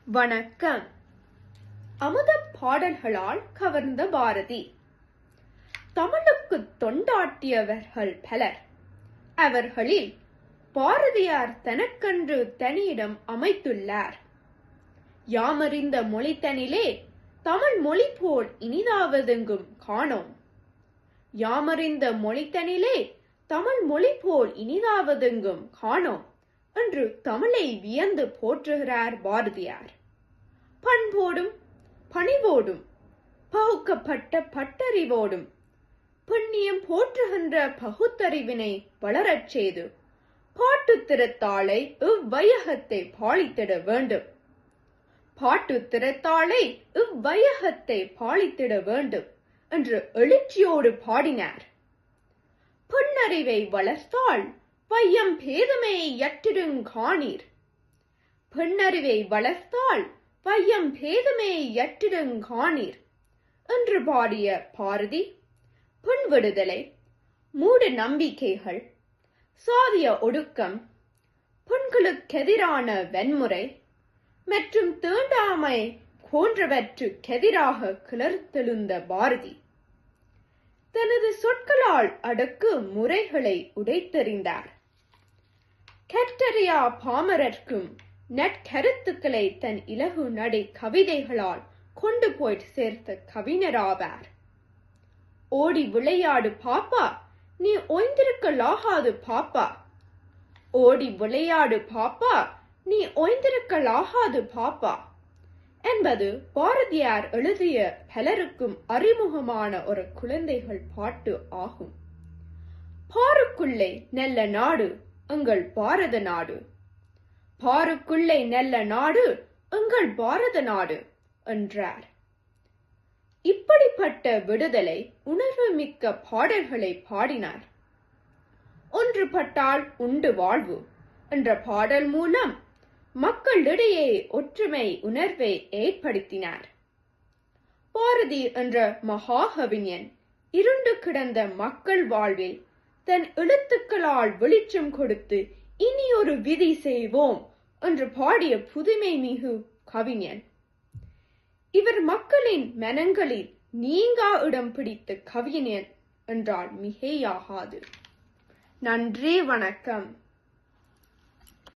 வணக்கம். அமுதப் பாடல்களால் கவர்ந்த பாரதி. தமிழுக்குத் தொண்டாற்றியவர்கள் பலர். அவர்களில் பாரதியார் தனக்கென்று தனியிடம் அமைத்துள்ளார். யாமறிந்த மொழித்தனிலே தமிழ் மொழி போல் இனிதாவதெங்கும் காணோம். யாமறிந்த மொழித்தனிலே தமிழ் மொழி போல் இனிதாவதெங்கும் காணோம் என்று தமிழை வியந்து போற்றுகிறார் பாரதியார். பண்போடும் பணிவோடும் பகுக்கப்பட்ட பட்டறிவோடும் புண்ணியம் போற்றுகின்ற பகுத்தறிவினை வளரச் செய்து பாட்டுத் திறத்தாளை இவ்வையகத்தை பாலித்திட வேண்டும். பாட்டுத் திறத்தாளை இவ்வையகத்தை பாலித்திட வேண்டும் என்று எழுச்சியோடு பாடினார். புன்னறிவை வளர்த்தால் வையம் பேதமையை யற்றிடுங் காணீர். பெண்ணறிவை வளர்த்தால் வையம் பேதமையை யற்றிடுங் காணீர் என்று பாடிய பாரதி, பெண் விடுதலை, மூட நம்பிக்கைகள், சாதிய ஒடுக்கம், பெண்களுக்கெதிரான வன்முறை மற்றும் தீண்டாமை போன்றவற்றுக்கெதிராக கிளர்த்தெழுந்த பாரதி தனது சொற்களால் அடக்கு முறைகளை உடைத்தெறிந்தார். கற்றறியா பாமரர்க்கும் நற்கருத்துக்களை தன் இலகு நடை கவிதைகளால் கொண்டு போய் சேர்த்த கவிஞராவார். ஓடி விளையாடு பாப்பா, நீ ஓய்ந்திருக்கலாகாது பாப்பா. ஓடி விளையாடு பாப்பா, நீ ஓய்ந்திருக்கலாகாது பாப்பா என்பது பாரதியார் எழுதிய பலருக்கும் அறிமுகமான ஒரு குழந்தைகள் பாட்டு ஆகும். பாருக்குள்ளே நல்ல நாடு எங்கள் பாரத நாடு, பாருக்குள்ளே நல்ல நாடு எங்கள் பாரத நாடு என்றார். இப்படிப்பட்ட விடுதலை உணர்வு மிக்க பாடல்களை பாடினார். ஒன்றுபட்டால் உண்டு வாழ்வு என்ற பாடல் மூலம் மக்களிடையே ஒற்றுமை உணர்வை ஏற்படுத்தினார். பாரதி என்ற மகாகவிஞன் இருண்டு கிடந்த மக்கள் வாழ்வில் தன் எழுத்துக்களால் வெளிச்சம் கொடுத்து இனி ஒரு விதி செய்வோம் என்று பாடிய புதுமை மிகு கவிஞன். இவர் மக்களின் மனங்களில் நீங்கா இடம் பிடித்த கவிஞன் என்றால் மிகையாகாது. நன்றி, வணக்கம்.